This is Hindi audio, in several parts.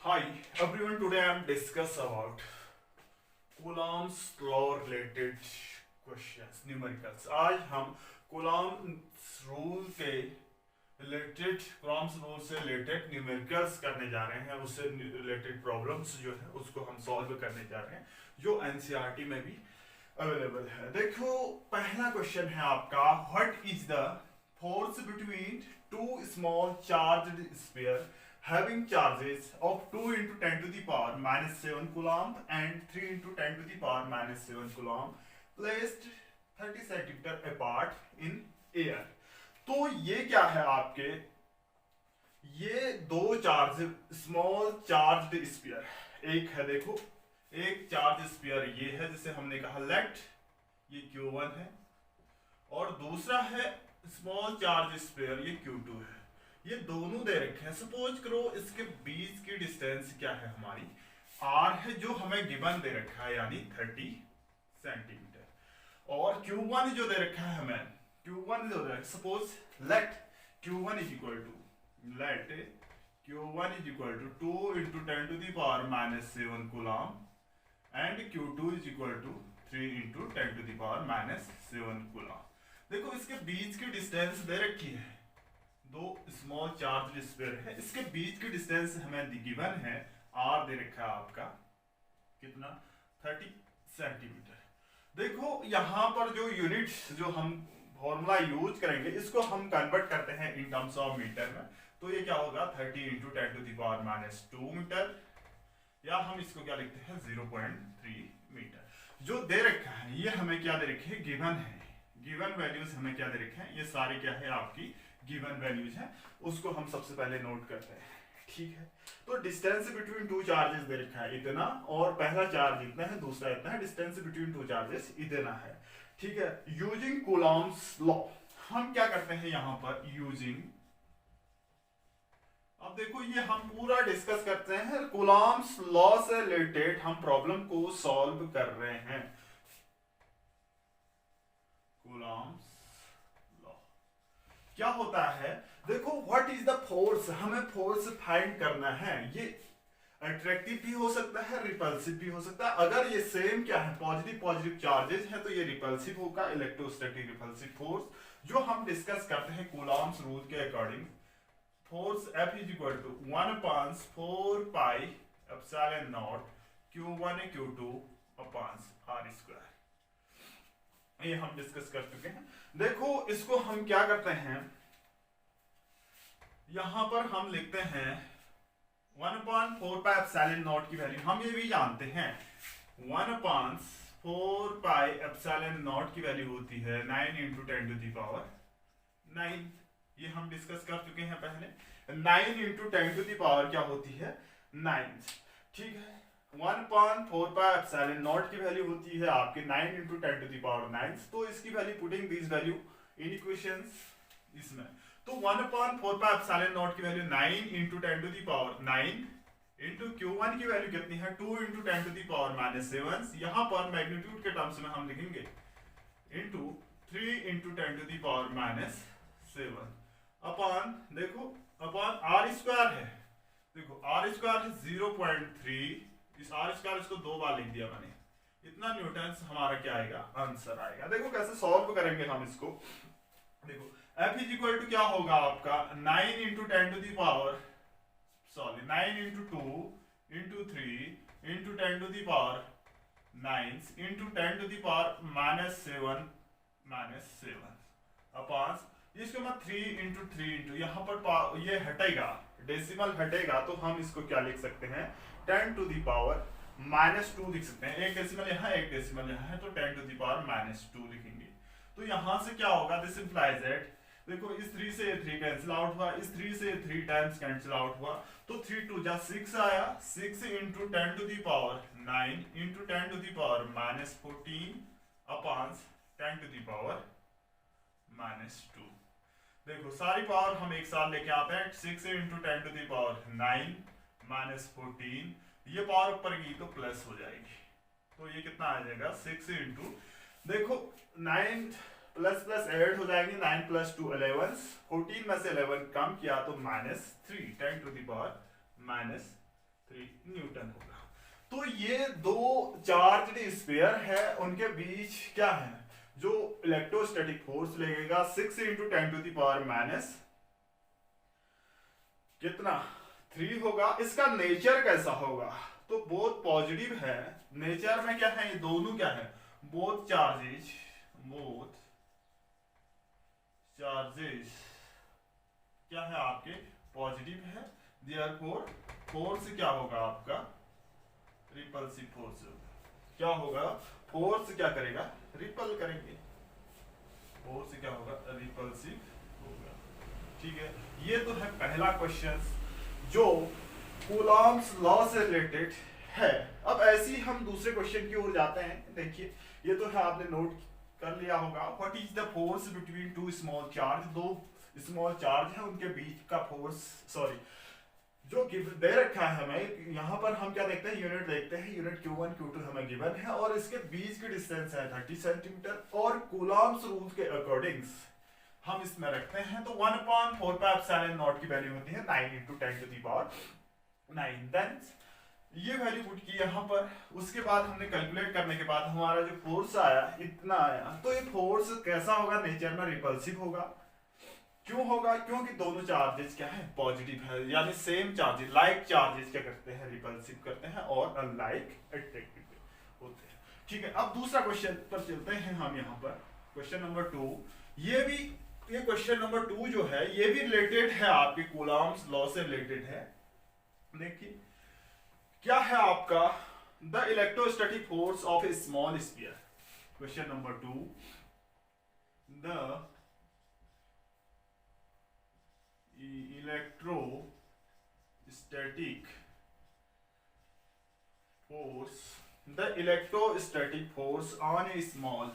Hi everyone, today I am discuss about Coulomb's law related questions, numericals. आज हम Coulomb's rule के Coulomb's rule से related numericals करने जा रहे हैं, उससे related problems जो है उसको हम solve करने जा रहे हैं, जो NCERT में भी available है। देखो पहला question है आपका, what is the force between two small charged sphere having charges of 2 into 10 to the power minus 7 coulomb and 3 into 10 to the power minus 7 coulomb placed 30 centimeter apart in air। तो ये क्या है आपके, ये दो चार्ज स्मॉल चार्ज्ड स्फीयर, एक है देखो, एक चार्ज स्फीयर ये है जिसे हमने कहा लेट, ये Q1 है, और दूसरा है स्मॉल चार्ज स्फीयर ये Q2 है। ये दोनों दे रखे हैं। सपोज करो इसके बीच की डिस्टेंस क्या है हमारी, r है जो हमें गिवन दे रखा है यानी 30 सेंटीमीटर, और Q1 जो दे रखा है हमें, Q1 जो दे रखा है, suppose let Q1 is equal to let Q1 is equal to 2 into 10 to the power minus 7 coulomb and Q2 is equal to 3 into 10 to the power minus 7 coulomb। देखो इसके बीच की डिस्टेंस दे रखी है, दो स्मॉल चार्ज स्फीयर है, इसके बीच की डिस्टेंस हमें गिवन है, r दे रखा है आपका कितना 30 सेंटीमीटर। देखो यहाँ पर जो यूनिट्स जो हम फॉर्मूला यूज करेंगे इसको हम कन्वर्ट करते हैं इन टर्म्स ऑफ मीटर में, तो ये क्या होगा 30 into 10 to the power minus 2 metre, या हम इसको क्या लिखते हैं 0.3 मीटर। जो दे रखा है ये हमें क्या दे रखे है, गिवन है, गिवन वैल्यूज हमें क्या दे रखे हैं, ये सारे क्या है आपकी गिवन वैल्यूज हैं, उसको हम सबसे पहले नोट करते हैं। ठीक है, तो डिस्टेंस बिटवीन टू चार्जेस दे रखा है इतना, और पहला चार्ज इतना है, दूसरा इतना है, डिस्टेंस बिटवीन टू चार्जेस इतना है। ठीक है, यूजिंग कूलॉम्स लॉ हम क्या करते हैं यहाँ पर, यूजिंग, अब देखो ये हम पूरा डिस्कस करते हैं, कूलॉम्स लॉ से रिलेटेड हम प्रॉब्लम को सॉल्व कर रहे हैं। कूलॉम्स क्या होता है, देखो व्हाट इज द फोर्स, हमें फोर्स फाइंड करना है। ये अट्रैक्टिव भी हो सकता है, रिपल्सिव भी हो सकता है। अगर ये सेम क्या है, पॉजिटिव पॉजिटिव चार्जेस है तो ये रिपल्सिव होगा, इलेक्ट्रोस्टैटिक रिपल्सिव फोर्स जो हम डिस्कस करते हैं कूलॉम्स रूल के according. Force F is equal to 1/4 pi epsilon naught Q1 Q2 upon R square, ये हम डिस्कस कर चुके हैं। देखो इसको हम क्या करते हैं, यहां पर हम लिखते हैं 1/4 पाई एप्सिलॉन नॉट की वैल्यू हम ये भी जानते हैं, 1/4 पाई एप्सिलॉन नॉट की वैल्यू होती है 9 into 10 to the power 9, ये हम डिस्कस कर चुके हैं पहले। 9 into 10 to the power क्या होती है 9, ठीक है। 1/4 पाई एप्सिलॉन नॉट की वैल्यू होती है आपके 9 into 10 to the power 9, तो इसकी value putting this value in equations इसमें, तो 1/4 पाई एप्सिलॉन नॉट की value 9 into 10 to the power 9 into Q1 की वैल्यू कितनी है 2 into 10 to the power minus 7, यहां पर मैग्नीट्यूड के टर्म्स में हम लिखेंगे into 3 into 10 to the power minus 7 upon, देखो अपॉन R स्क्वायर है, देखो R स्क्वायर है 0.3, इस R स्क्वायर इसको दो बार लिख दिया मैंने, इतना न्यूटन हमारा क्या आएगा, आंसर आएगा। देखो कैसे सॉल्व करेंगे हम इसको, देखो F इज इक्वल टू क्या होगा आपका 9 into 10 to the power, sorry 9 into 2 into 3 into 10 to the power 9 into 10 to the power minus 7 upon, इसको मैं 3 into 3 into, यहाँ पर ये हटेगा, डेसिमल हटेगा, तो हम इसको क्या लिख सकते हैं 10 to the power -2 लिख सकते हैं, एक डेसिमल यहाँ एक डेसिमल यहाँ है, तो 10 to the power -2 लिखेंगे। तो यहाँ से क्या होगा, दिस इंप्लाइज दैट, देखो इस 3 से 3 कैंसिल आउट हुआ, इस 3 से 3 टाइम्स कैंसिल आउट हुआ, तो 3 2 जा 6 आया, 6 into 10 to the power 9 into 10 to the power -14 upon 10 to the power -2। देखो सारी पावर हम एक साथ लेके आते हैं, 6 into 10 to the power 9 -14, ये पावर ऊपर गई तो प्लस हो जाएगी, तो ये कितना आ जाएगा 6 into, देखो 9 प्लस प्लस ऐड हो जाएंगे, 9 + 2 11, 14 में से 11 कम किया तो -3 10 to the power 3 न्यूटन होगा। तो ये दो चार्ज्ड स्फीयर है, उनके बीच क्या है, जो इलेक्ट्रोस्टैटिक फोर्स लगेगा 6 × 10⁻⁻, कितना 3 होगा। इसका नेचर कैसा होगा, तो बोथ पॉजिटिव है, नेचर में क्या है, ये दोनों क्या है, बोथ चार्जेस क्या है आपके पॉजिटिव है, देयरफॉर फोर्स क्या होगा आपका, रिपल्सिव फोर्स क्या होगा, फोर्स क्या करेगा, रिपल करेंगे, फोर्स क्या होगा, रिपल्सिव होगा। ठीक है, ये तो है पहला क्वेश्चन जो कूलॉम्स लॉ से रिलेटेड है। अब ऐसे ही हम दूसरे क्वेश्चन की ओर जाते हैं। देखिए ये तो है, आपने नोट कर लिया होगा, what is the force between two small charge, दो स्मॉल चार्ज है उनके बीच का फोर्स, सॉरी जो दे रखा है हमें, यहाँ पर हम क्या देखते हैं, यूनिट देखते हैं, यूनिट Q1 Q2 हमें गिवन है और इसके बीच की डिस्टेंस है 30 सेंटीमीटर, और कूलॉम्स रूल के अकॉर्डिंग हम इसमें रखते हैं, तो 1/4πε0 की वैल्यू होती है 9 × 10⁹। देन ये वैल्यू पुट की यहाँ पर, उसके बाद हमने कैलकुलेट करने के बाद हमारा जो फोर्स आया इतना आया, तो ये फोर्स कैसा होगा, नेचर में रिपल्सिव होगा। क्यों होगा, क्योंकि दोनों चार्जेस क्या है, पॉजिटिव है, यानी सेम चार्जेस, लाइक चार्जेस क्या करते हैं, रिपल्सिव करते हैं और अनलाइक अट्रैक्टिव होते हैं। ठीक है, अब दूसरा क्वेश्चन पर चलते हैं हम, यहाँ पर क्वेश्चन नंबर 2, ये क्वेश्चन नंबर 2 जो है ये भी रिलेटेड है आपके कूलॉम्स लॉ से रिलेटेड है। देखिए क्या है आपका, the electrostatic force of A small sphere, question number 2, the electrostatic force on a small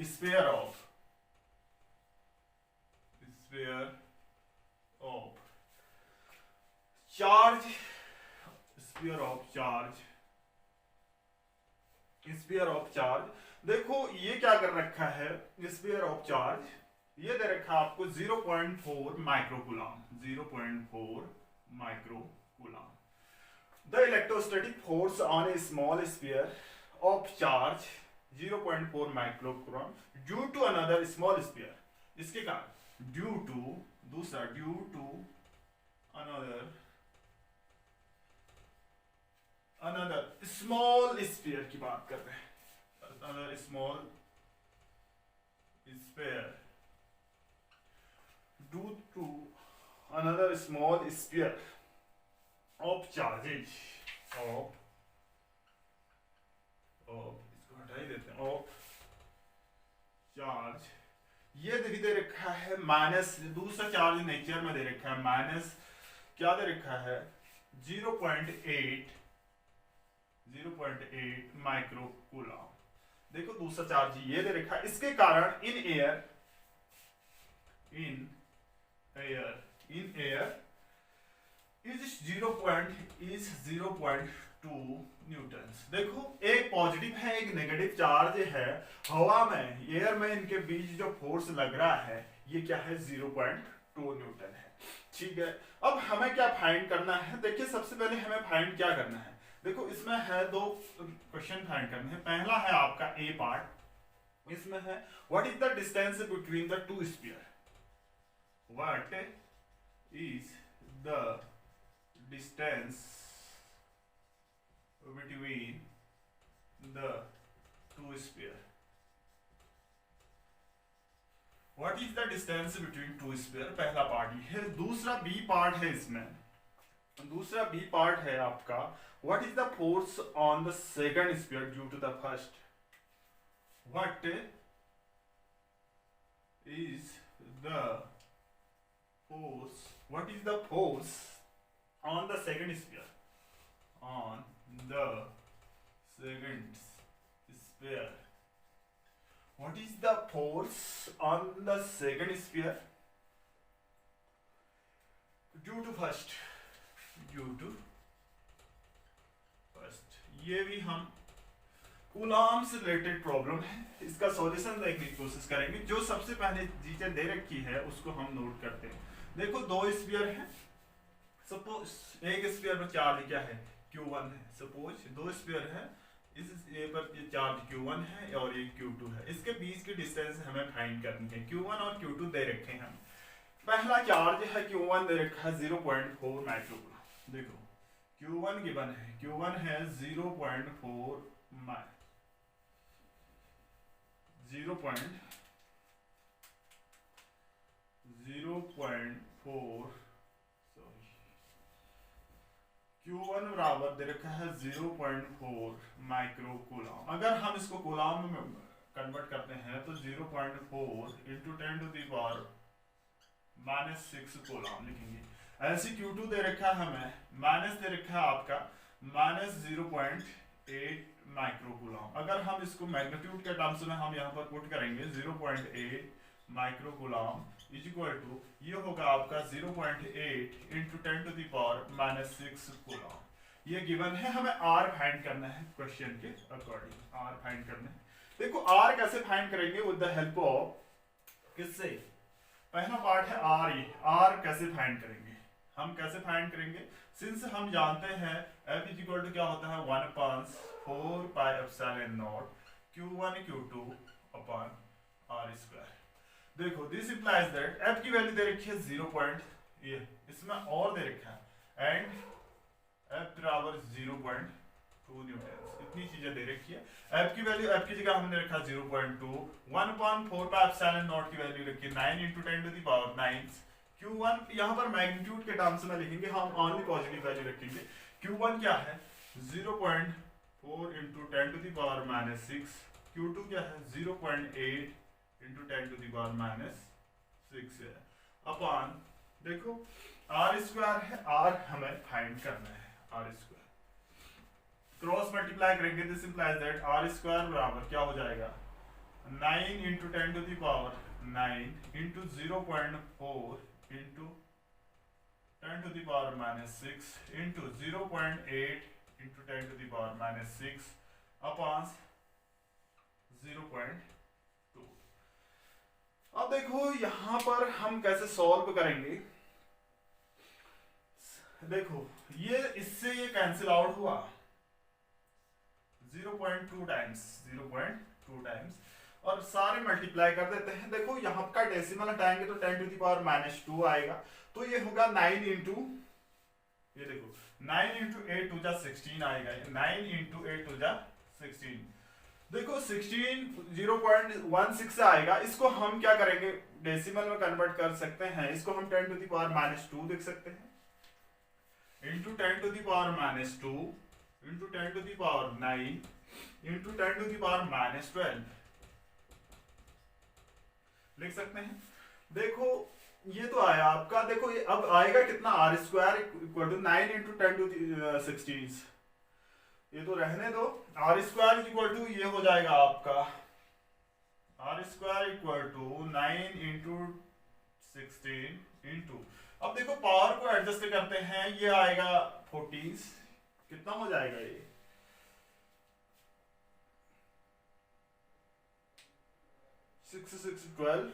sphere of charge। देखो ये क्या कर रखा है, स्फीयर ऑफ चार्ज ये दे रखा है आपको 0.4 microcoulomb, 0.4 microcoulomb. The electrostatic force on a small sphere of charge 0.4 microcoulomb due to another small sphere, इसके कारण due to another small sphere की बात कर रहे हैं, another small sphere, due to another small sphere of charges इसको हटा ही देते हैं, ऑफ चार्ज, ये दे रखा है माइनस, दूसरा चार्ज नेचर में दे रखा है माइनस, क्या दे रखा है 0.8 माइक्रोकूलम। देखो दूसरा चार्ज ये दे रखा है, इसके कारण इन एयर इज 0.2 न्यूटन। देखो एक पॉजिटिव है एक नेगेटिव चार्ज है, हवा में एयर में इनके बीच जो फोर्स लग रहा है ये क्या है 0.2 न्यूटन है। ठीक है, अब हमें क्या फाइंड करना है, देखिए सबसे पहले हमें फाइंड क्या करना है, देखो इसमें है दो क्वेश्चन फाइंड करने हैं। पहला है आपका ए पार्ट, इसमें है what is the distance between the two sphere, what is the distance between the two sphere, what is the distance between two sphere, पहला पार्ट ये है। दूसरा बी पार्ट है, इसमें दूसरा बी पार्ट है आपका what is the force on the second sphere due to the first, what is the force, what is the force on the second sphere, on the second sphere, what is the force on the second sphere due to first, ये भी हम कूलॉम से रिलेटेड प्रॉब्लम है, इसका सॉल्यूशन देखने की कोशिश करेंगे। जो सबसे पहले चीजें दे रखी है उसको हम नोट करते हैं। देखो दो स्फीयर है, सपोज एक स्फीयर में चार्ज क्या है Q1 है, सपोज दो स्फीयर है, इस ए पर ये चार्ज Q1 है और ये Q2 है, इसके बीच की डिस्टेंस हमें फाइंड करनी है। Q1 और Q2 दे रखे हैं। पहला चार्ज है Q1 दे रखा है 0.4 माइक्रोकूलम। देखो Q1 गिवन है, Q1 है 0.4 Q1 बराबर दे रखा है 0.4 माइक्रोकूलम। अगर हम इसको कूलम में कन्वर्ट करते हैं तो 0.4 into 10 to the power -6 coulomb लिखेंगे। ऐसे Q2 दे रखा है हमें, माइनस दे रखा है आपका -0.8 माइक्रोकूलम। अगर हम इसको मैग्नीट्यूड के टर्म्स में हम यहाँ पर पुट करेंगे 0.8 माइक्रोकूलम इज इक्वल टू ये होगा आपका 0.8 into 10 to the power -6 coulomb. ये गिवन है, हमें R फाइंड करना है क्वेश्चन के अकॉर्डिंग। R फाइंड करना है। देखो R कैसे फाइंड करेंगे, विद द हेल्प ऑफ किससे, पहला पार्ट है R। ये R कैसे फाइंड करेंगे, हम कैसे फाइंड करेंगे, सिंस हम जानते हैं F इज इक्वल टू क्या होता है 1/4 pi epsilon naught Q1 Q2 upon R square. देखो दिस इंप्लाइज दैट F की वैल्यू दे रखी है 0. इसमें और दे रखा है एंड F बराबर 0.2 न्यूटन। इतनी चीजें दे रखी है। F की वैल्यू, F की जगह हमने रखा 0.2, 1/4 पाई एप्सिलॉन नॉट की वैल्यू रखी है 9 into 10 to the power 9। Q1 यहाँ पर मैग्नीट्यूड के टर्म्स में लिखेंगे, हम ओनली पॉजिटिव वैल्यू रखेंगे। Q1 क्या है 0.4 into 10 to the power -6, Q2 क्या है 0.8 इंटू 10 टू द पावर -6 है अपॉन, देखो R स्क्वायर है, R हमें फाइंड करना है। R स्क्वायर क्रॉस मल्टीप्लाई करेंगे, this implies that R square बराबर क्या हो जाएगा 9 into 10 to the power 9 into 0.4 into 10 to the power -6 into 0.8 into 10 to the power -6 upon 0.2। अब देखो यहां पर हम कैसे सॉल्व करेंगे। देखो ये इससे ये कैंसिल आउट हुआ 0.2 टाइम्स और सारे मल्टीप्लाई कर देते हैं। देखो यहाँ का डेसिमल हटाएंगे तो 10 टू द पावर -2 आएगा, तो ये होगा 9 इंटू, ये देखो 9 इंटू 8 टू जा 16 आएगा, 9 इंटू 8 टू जा 16। देखो 16 0.16 से आएगा, इसको हम क्या करेंगे डेसिमल में कन्वर्ट कर सकते हैं। इसको हम 10 टू द पावर -2 लिख सकते हैं into 10 to the power -2 into 10 to the power 9 into 10 to the power -12 लिख सकते हैं। देखो ये तो आया आपका, देखो ये अब आएगा कितना R square equal to 9 into 10 to 16। ये तो रहने दो, R स्क्वायर इक्वल टू ये हो जाएगा आपका R square equal to 9 into 16 into, अब देखो पावर को एडजस्ट करते हैं, ये आएगा 40, कितना हो जाएगा ये 6 6 12,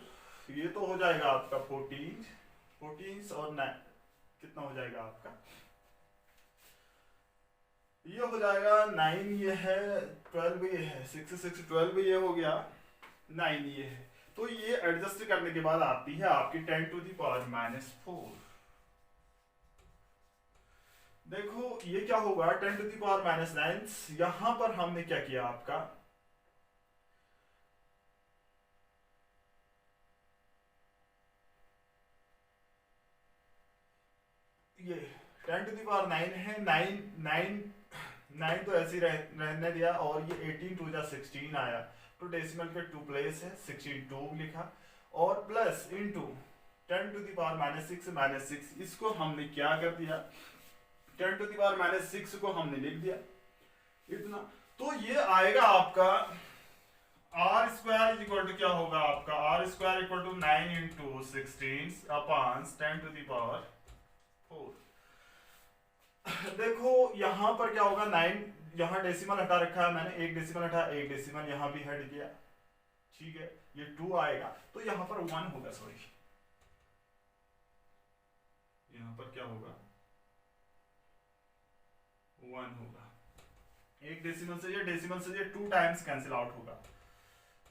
ये तो हो जाएगा आपका 14 और 9 कितना हो जाएगा आपका, ये हो जाएगा 9, ये है 12, ये है 6 6 12, ये हो गया 9, ये है। तो ये एडजस्ट करने के बाद आती है आपकी 10 टू द पावर -4। देखो ये क्या होगा 10 टू द पावर -9। यहां पर हमने क्या किया आपका, ये 10 टू द पावर 9 है, 9 तो ऐसे ही रहने दिया, और ये 18 टू जा 16 आया, तो डेसिमल के 2 प्लेस है 62 लिखा, और plus into 10 to the power -6 इसको हमने क्या कर दिया 10 टू द पावर -6 को हमने लिख दिया इतना। तो ये आएगा आपका R square is equal to क्या होगा आपका R square equal to 9 into 16 upon 10 to the power 4। देखो यहाँ पर क्या होगा, 9, यहाँ डेसिमल हटा रखा है मैंने, एक डेसिमल हटा, एक डेसिमल यहाँ भी हट गया, ठीक है, ये 2 आएगा, तो यहाँ पर 1 होगा, सॉरी यहाँ पर क्या होगा, 1 होगा। एक डेसिमल से ये 2 टाइम्स कैंसिल आउट होगा,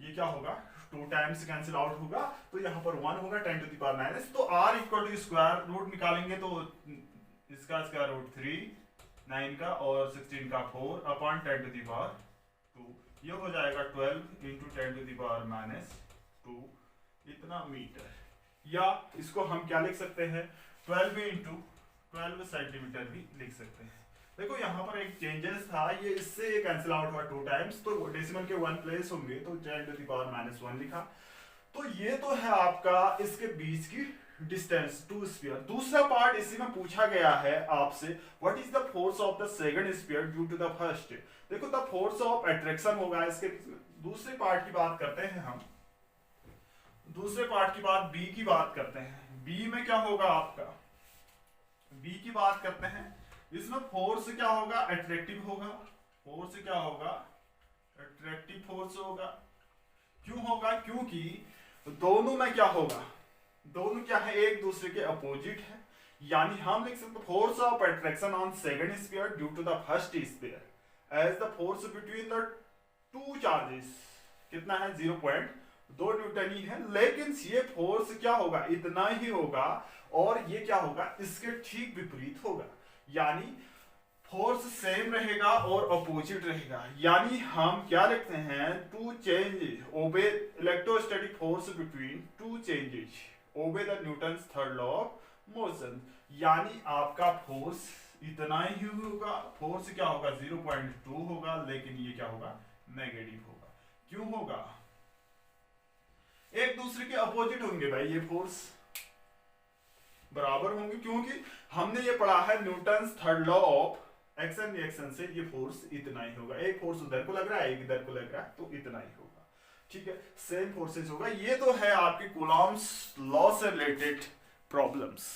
ये क्या होगा 2 टाइम्स कैंसिल आउट होगा, तो यहाँ पर 1 होगा 10 टू द पावर माइनस, तो r equal to square root निकालेंगे तो इसका स्क्वायर रूट 3, 9 का और 16 का 4 अपॉन 10 टू द पावर 2, ये हो जाएगा 12 into 10 to the power minus 2 इतना मीटर, या इसको हम क्या लिख सकते हैं 12 इंटू 12 सेंटीमीटर भी लिख सकते हैं। देखो यहाँ पर एक चेंजेस था, ये इससे ये कैंसिल आउट हुआ 2 टाइम्स, तो डेसिमल के 1 प्लेस होंगे तो 10 टू द पावर माइनस 1 लिखा। तो ये तो है आपका इसके बीच की डिस्टेंस 2 स्फीयर। दूसरा पार्ट इसी में पूछा गया है आपसे, what is the force of the second sphere due to the first. देखो द फोर्स ऑफ अट्रैक्शन होगा इसके। दूसरे पार्ट की बात करते हैं हम, दूसरे पार्ट की बात बी की बात करते हैं। बी में क्या होगा आपका, बी की बात करते हैं, इसमें फोर्स क्या होगा अट्रैक्टिव होगा, फोर्स क्या होगा अट्रैक्टिव फोर्स होगा। क्यों होगा, क्योंकि दोनों में क्या होगा, दोनों क्या है एक दूसरे के अपोजिट है, यानी हम लिख सकते force of attraction on second sphere due to the first sphere as the force between the 2 charges कितना है 0.2 न्यूटन ही है, लेकिन ये फोर्स क्या होगा इतना ही होगा, और ये क्या होगा इसके ठीक विपरीत होगा, यानी फोर्स सेम रहेगा और अपोजिट रहेगा। यानी हम क्या लिखते हैं two change obey electrostatic force between 2 changes obey the Newton's third law of motion, यानी आपका फोर्स इतना ही होगा, फोर्स क्या होगा 0.2 होगा, लेकिन ये क्या होगा नेगेटिव होगा। क्यों होगा, एक दूसरे के अपोजिट होंगे भाई, ये फोर्स बराबर होंगे, क्योंकि हमने ये पढ़ा है Newton's third law of action reaction से, ये फोर्स इतना ही होगा, एक फोर्स उधर को लग रहा है एक इधर को लग रहा है तो इतना ही होगा, ठीक है, सेम फोर्सेस होगा। ये तो है आपके कूलॉम्स लॉ से रिलेटेड प्रॉब्लम्स।